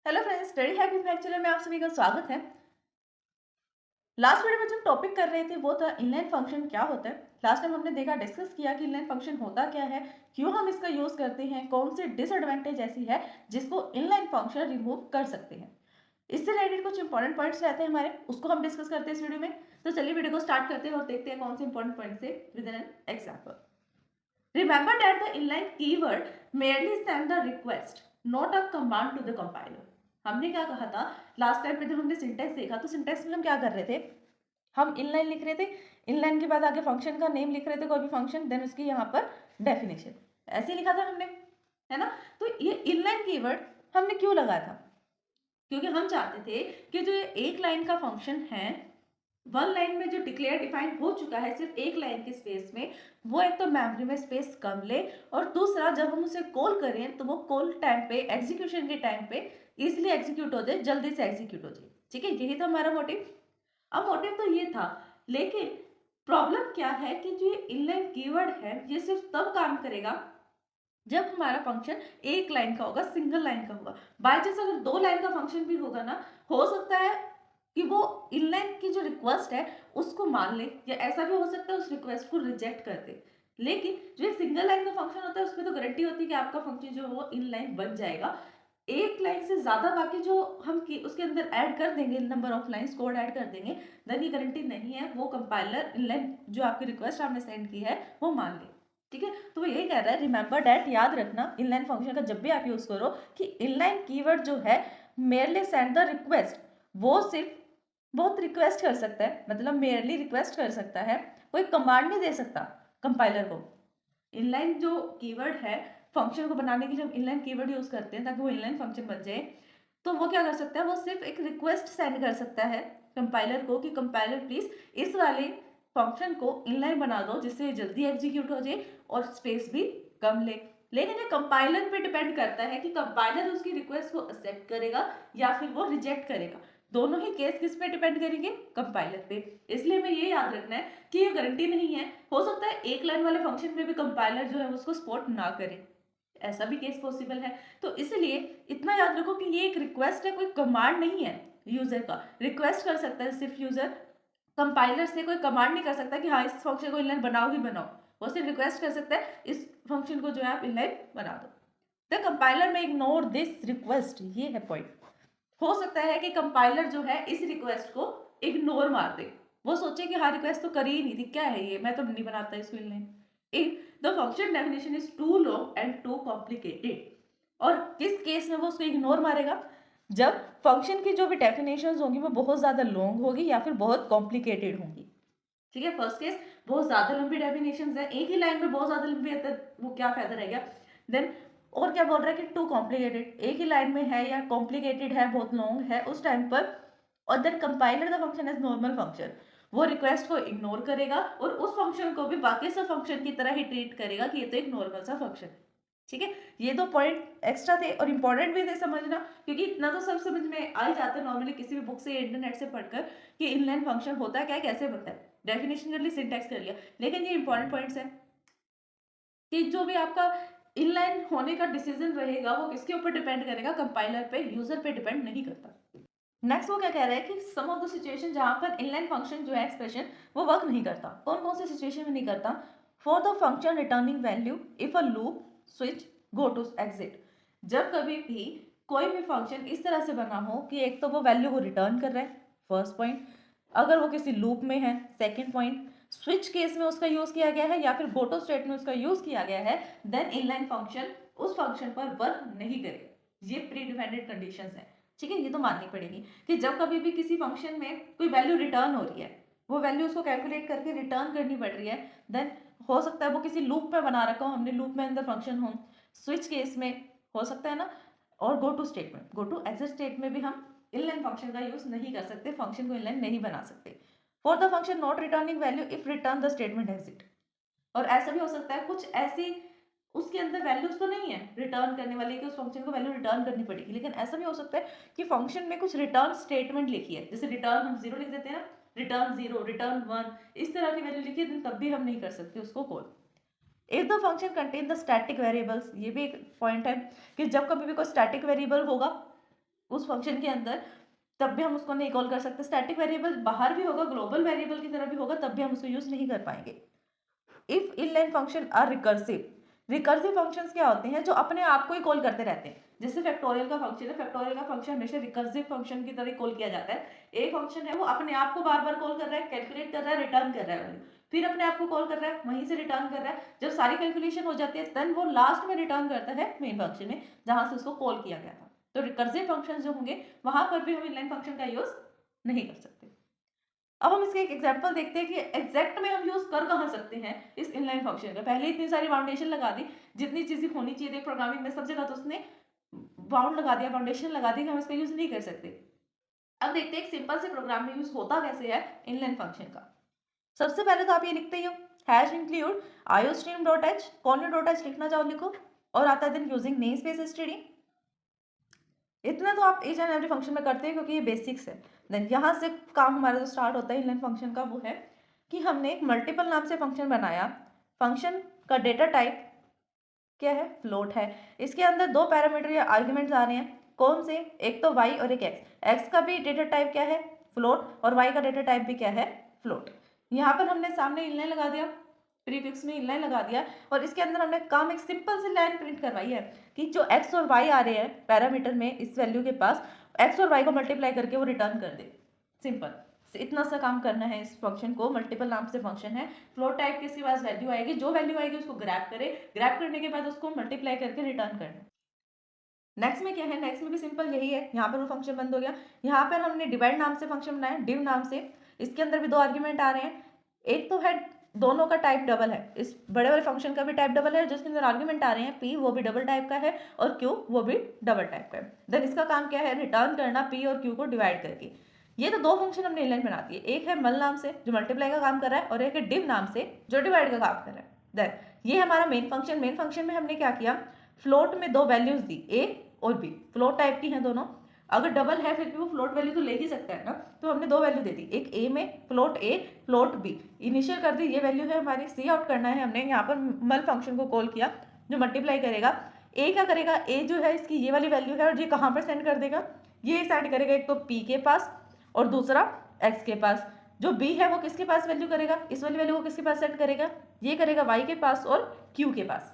Hello friends, study hack with lecturer में आप सभी का स्वागत है। लास्ट वीडियो में जो टॉपिक कर रहे थे वो था इनलाइन फंक्शन क्या होता है। लास्ट टाइम हमने देखा, डिस्कस किया कि इनलाइन फंक्शन होता क्या है, क्यों हम इसका यूज करते हैं, कौन सी डिसएडवांटेज ऐसी है जिसको इनलाइन फंक्शन रिमूव कर सकते हैं। इससे रिलेटेड कुछ इंपॉर्टेंट पॉइंट्स रहते हैं हमारे, उसको हम डिस्कस करते हैं इस वीडियो में। तो चलिए वीडियो को स्टार्ट करते हैं और देखते हैं कौन से इंपॉर्टेंट पॉइंट्स है with an example. Remember that the inline keyword merely send the request, not a command to the compiler. हमने क्या कहा था लास्ट टाइम पे, जब हमने सिंटेक्स देखा तो सिंटेक्स में हम क्या कर रहे थे, हम इनलाइन लिख रहे थे, इनलाइन के बाद आगे फंक्शन का नेम लिख रहे थे, कोई भी फंक्शन, देन उसकी यहाँ पर डेफिनेशन, ऐसे लिखा था हमने, है ना। तो ये इनलाइन कीवर्ड हमने क्यों लगाया था, क्योंकि हम चाहते थे कि जो एक लाइन का फंक्शन है, वन लाइन में जो डिक्लेयर डिफाइन हो चुका है सिर्फ एक लाइन के स्पेस में, वो एक तो मेमोरी में स्पेस कम ले, और दूसरा जब हम उसे कॉल करें तो वो कॉल टाइम पे, एग्जीक्यूशन के टाइम पे इजिली एग्जीक्यूट हो जाए, जल्दी से एग्जीक्यूट हो जाए। ठीक है, यही था हमारा मोटिव। अब मोटिव तो ये था, लेकिन प्रॉब्लम क्या है कि जो ये इनलाइन कीवर्ड है ये सिर्फ तब काम करेगा जब हमारा फंक्शन एक लाइन का होगा, सिंगल लाइन का होगा। बाय चांस अगर दो लाइन का फंक्शन भी होगा ना, हो सकता है कि वो इनलाइन की जो रिक्वेस्ट है उसको मान ले, या ऐसा भी हो सकता है उस रिक्वेस्ट को रिजेक्ट कर दे। लेकिन जो एक सिंगल लाइन का फंक्शन होता है उसमें तो गारंटी होती है कि आपका फंक्शन जो है वो इनलाइन बन जाएगा। एक लाइन से ज्यादा बाकी जो हम उसके अंदर ऐड कर देंगे, number of lines code add कर देंगे, देन ये गारंटी नहीं है वो कंपाइलर इनलाइन जो आपकी रिक्वेस्ट आपने सेंड की है वो मान ले। ठीक है, तो वो यही कह रहा है, रिमेंबर दैट, याद रखना इनलाइन फंक्शन का जब भी आप यूज करो कि इनलाइन कीवर्ड जो है मेरली सेंड द रिक्वेस्ट, वो सिर्फ बहुत रिक्वेस्ट कर सकता है, मतलब मेरली रिक्वेस्ट कर सकता है, कोई कमांड नहीं दे सकता कंपाइलर को। इनलाइन जो कीवर्ड है, फंक्शन को बनाने के लिए हम इनलाइन कीवर्ड यूज करते हैं ताकि वो इनलाइन फंक्शन बन जाए। तो वो क्या कर सकता है, वो सिर्फ एक रिक्वेस्ट सेंड कर सकता है कंपाइलर को कि कंपाइलर प्लीज इस वाले फंक्शन को इनलाइन बना दो जिससे जल्दी एग्जीक्यूट हो जाए और स्पेस भी कम ले। लेकिन ये कंपाइलर पे डिपेंड करता है कि कंपाइलर उसकी रिक्वेस्ट को एक्सेप्ट करेगा या फिर वो रिजेक्ट करेगा। दोनों ही केस किस पे डिपेंड करेंगे, कंपाइलर पे। इसलिए हमें ये याद रखना है कि ये गारंटी नहीं है, हो सकता है एक लाइन वाले फंक्शन में भी कंपाइलर जो है उसको सपोर्ट ना करे, ऐसा भी केस पॉसिबल है। तो इसलिए इतना याद रखो कि ये एक रिक्वेस्ट है, कोई कमांड नहीं है। यूजर का रिक्वेस्ट कर सकता है सिर्फ यूजर, कंपाइलर से कोई कमांड नहीं कर सकता कि हाँ इस फंक्शन को इनलाइन बनाओ ही बनाओ। वो सिर्फ रिक्वेस्ट कर सकता है इस फंक्शन को जो है आप इनलाइन बना दो। द कंपाइलर में इग्नोर दिस रिक्वेस्ट, ये है पॉइंट। हो सकता है कि कंपाइलर जो है इस रिक्वेस्ट को इग्नोर मार दे, वो सोचे कि हाँ रिक्वेस्ट तो करी ही नहीं थी, क्या है ये, मैं तो नहीं बनाता इसको inline. If the function definition is too long and too complicated, और किस केस में वो उसको इग्नोर मारेगा, जब फंक्शन की जो भी डेफिनेशंस होंगी वो बहुत ज्यादा लॉन्ग होगी या फिर बहुत कॉम्प्लिकेटेड होंगी। ठीक है, फर्स्ट केस बहुत ज्यादा लंबी डेफिनेशंस है, एक ही लाइन में बहुत ज्यादा लंबी है, तो वो क्या फायदा रहेगा। देन और क्या बोल रहा है कि टू कॉम्प्लिकेटेड, एक ही लाइन में है या कॉम्प्लिकेटेड है, बहुत लॉन्ग है उस टाइम पर, और then compiler the function as normal function, वो रिक्वेस्ट को इग्नोर करेगा और उस फंक्शन को भी बाकी सब फंक्शन की तरह ही ट्रीट करेगा कि ये तो एक नॉर्मल सा फंक्शन है। ठीक है, ये दो पॉइंट एक्स्ट्रा थे और इंपॉर्टेंट भी थे समझना, क्योंकि इतना तो सब समझ में आ ही जाता है नॉर्मली किसी भी बुक से, इंटरनेट से पढ़कर, कि इनलाइन फंक्शन होता है क्या, कैसे बनता है, डेफिनेशन कर ली, सिंटैक्स कर लिया। लेकिन ये इंपॉर्टेंट पॉइंट्स है कि जो भी आपका इनलाइन होने का डिसीजन रहेगा वो किसके ऊपर डिपेंड करेगा, कंपाइलर पे, यूजर पे डिपेंड नहीं करता। नेक्स्ट वो क्या कह रहा है कि सम ऑफ द सिचुएशन जहां पर इनलाइन फंक्शन जो है एक्सप्रेशन वो वर्क नहीं करता, कौन कौन से सिचुएशन में नहीं करता। For the function returning value if a loop switch go to exit, जब कभी भी कोई भी फंक्शन इस तरह से बना हो कि एक तो वो वैल्यू को रिटर्न कर रहा है, फर्स्ट पॉइंट, अगर वो किसी लूप में है, सेकेंड पॉइंट, स्विच केस में उसका यूज किया गया है या फिर गोटो स्टेट में उसका यूज किया गया है, देन इनलाइन फंक्शन उस फंक्शन पर वर्क नहीं करेगा। ये प्री डिफाइंड कंडीशंस है। ठीक है, ये तो माननी पड़ेगी कि जब कभी भी किसी फंक्शन में कोई वैल्यू रिटर्न हो रही है, वो वैल्यू उसको कैलकुलेट करके रिटर्न करनी पड़ रही है, देन हो सकता है वो किसी लूप में बना रखा हो हमने, लूप में अंदर फंक्शन हो, स्विच केस में हो सकता है ना, और गो टू स्टेट में, गो टू एग्जिट स्टेट में भी हम इनलाइन फंक्शन का यूज नहीं कर सकते, फंक्शन को इनलाइन नहीं बना सकते। For the function not returning value if return the statement exit, और ऐसा भी हो सकता है कुछ ऐसी उसके अंदर वैल्यूज तो नहीं है रिटर्न करने वाली कि उस फंक्शन को वैल्यू रिटर्न करनी पड़ेगी, लेकिन ऐसा भी हो सकता है कि फंक्शन में कुछ रिटर्न स्टेटमेंट लिखी है, जैसे रिटर्न हम जीरो लिख देते हैं ना, रिटर्न जीरो, रिटर्न वन, इस तरह की वैल्यू लिखी है, तब भी हम नहीं कर सकते उसको call. If the function contain the static variables, ये भी एक पॉइंट है कि जब कभी भी कोई स्टैटिक वेरिएबल होगा उस फंक्शन के अंदर, तब भी हम उसको नहीं कॉल कर सकते। स्टैटिक वेरिएबल बाहर भी होगा, ग्लोबल वेरिएबल की तरह भी होगा, तब भी हम उसको यूज नहीं कर पाएंगे। If inline function are recursive, recursive functions क्या होते हैं, जो अपने आप को ही कॉल करते रहते हैं। जैसे फैक्टोरियल का फंक्शन है, फैक्टोरियल का फंक्शन हमेशा रिकर्सिव फंक्शन की तरह कॉल किया जाता है। एक फंक्शन है वो अपने आप को बार बार कॉल कर रहा है, कैलकुलेट कर रहा है, रिटर्न कर रहा है वैल्यू, फिर अपने आप को कॉल कर रहा है, वहीं से रिटर्न कर रहा है। जब सारी कैलकुलेशन हो जाती है देन वो लास्ट में रिटर्न करता है मेन फंक्शन में, जहां से उसको कॉल किया गया था। तो रिकर्सिव फंक्शन जो होंगे वहां पर भी हम इनलाइन फंक्शन का यूज नहीं कर सकते। अब हम इसके एक एग्जांपल देखते हैं कि एग्जैक्ट में हम यूज कर कहाँ सकते हैं इस इनलाइन फंक्शन का। पहले इतनी सारी फाउंडेशन लगा दी, जितनी चीजें होनी चाहिए थी प्रोग्रामिंग में सब जगह, तो उसने बाउंड लगा दिया, फाउंडेशन लगा दी कि हम इसका यूज नहीं कर सकते। अब देखते हैं एक सिंपल से प्रोग्राम में यूज होता कैसे है इनलाइन फंक्शन का। सबसे पहले तो आप ये लिखते ही हो, hash include iostream dot h, कौन डॉट एच लिखना चाहो लिखो, और आता है then using namespace STD. इतना तो आप ईच एंड एवरी फंक्शन में करते हैं क्योंकि ये बेसिक्स है। देन यहाँ से काम हमारा जो स्टार्ट होता है इनलाइन फंक्शन का, वो है कि हमने एक मल्टीपल नाम से फंक्शन बनाया। फंक्शन का डेटा टाइप क्या है, फ्लोट है। इसके अंदर दो पैरामीटर या आर्ग्यूमेंट्स आ रहे हैं, कौन से, एक तो y और एक x। x का भी डेटा टाइप क्या है, फ्लोट, और y का डेटा टाइप भी क्या है, फ्लोट। यहाँ पर हमने सामने इनलाइन लगा दिया, प्रीफिक्स में इनलाइन लगा दिया, और इसके अंदर हमने काम एक सिंपल सी लाइन प्रिंट करवाई है कि जो x और y आ रहे हैं पैरामीटर में इस वैल्यू के पास, x और y को मल्टीप्लाई करके वो रिटर्न कर दे। सिंपल इतना सा काम करना है इस फंक्शन को। मल्टीपल नाम से फंक्शन है, फ्लोट टाइप के, इसके पास वैल्यू आएगी, जो वैल्यू आएगी उसको ग्रैब करे, ग्रैब करने के बाद उसको मल्टीप्लाई करके रिटर्न करना। नेक्स्ट में क्या है, नेक्स्ट में भी सिंपल यही है। यहाँ पर वो फंक्शन बंद हो गया। यहाँ पर हमने डिवाइड नाम से फंक्शन बनाया, डिव नाम से। इसके अंदर भी दो आर्ग्यूमेंट आ रहे हैं, एक तो है, दोनों का टाइप डबल है, इस बड़े वाले फंक्शन का भी टाइप डबल है, जिसके अंदर आर्ग्यूमेंट आ रहे हैं p, वो भी डबल टाइप का है, और q वो भी डबल टाइप का है। देन इसका काम क्या है, रिटर्न करना p और q को डिवाइड करके। ये तो दो फंक्शन हमने इनलाइन बना दिए, एक है मल नाम से जो मल्टीप्लाई का काम कर रहा है, और एक है डिव नाम से जो डिवाइड का काम कर रहा है। देन ये हमारा मेन फंक्शन। मेन फंक्शन में हमने क्या किया, फ्लोट में दो वैल्यूज दी, a और b, फ्लोट टाइप की हैं दोनों। अगर डबल है फिर भी वो फ्लोट वैल्यू तो ले ही सकता है ना, तो हमने दो वैल्यू दे दी, एक a में float a, float b। Initial कर दी, ये वैल्यू है हमारी, सी आउट करना है हमने। यहाँ पर मल फंक्शन को कॉल किया जो मल्टीप्लाई करेगा। a क्या करेगा, a जो है इसकी ये वाली वैल्यू है, और ये कहाँ पर सेंड कर देगा, ये सेंड करेगा एक तो p के पास और दूसरा x के पास। जो b है वो किसके पास वैल्यू करेगा, इस वाली वैल्यू को किसके पास सेंड करेगा, ये करेगा y के पास और q के पास।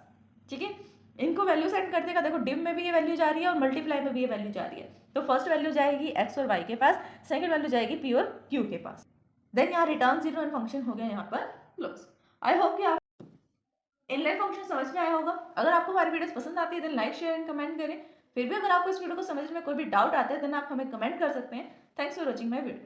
ठीक है, इनको वैल्यू सेंड कर देगा। देखो डिव में भी ये वैल्यू जा रही है और मल्टीप्लाई में भी ये वैल्यू जा रही है। तो फर्स्ट वैल्यू जाएगी x और y के पास, सेकंड वैल्यू जाएगी p और q के पास। देन यहाँ रिटर्न जीरो एंड फंक्शन हो गया यहाँ पर क्लोज। आई होप कि आप इनलाइन फंक्शन समझ में आया होगा। अगर आपको हमारी वीडियोस पसंद आती है then like share and comment करें। फिर भी अगर आपको इस वीडियो को समझने में कोई भी डाउट आता है देन आप हमें कमेंट कर सकते हैं। Thanks for watching my video.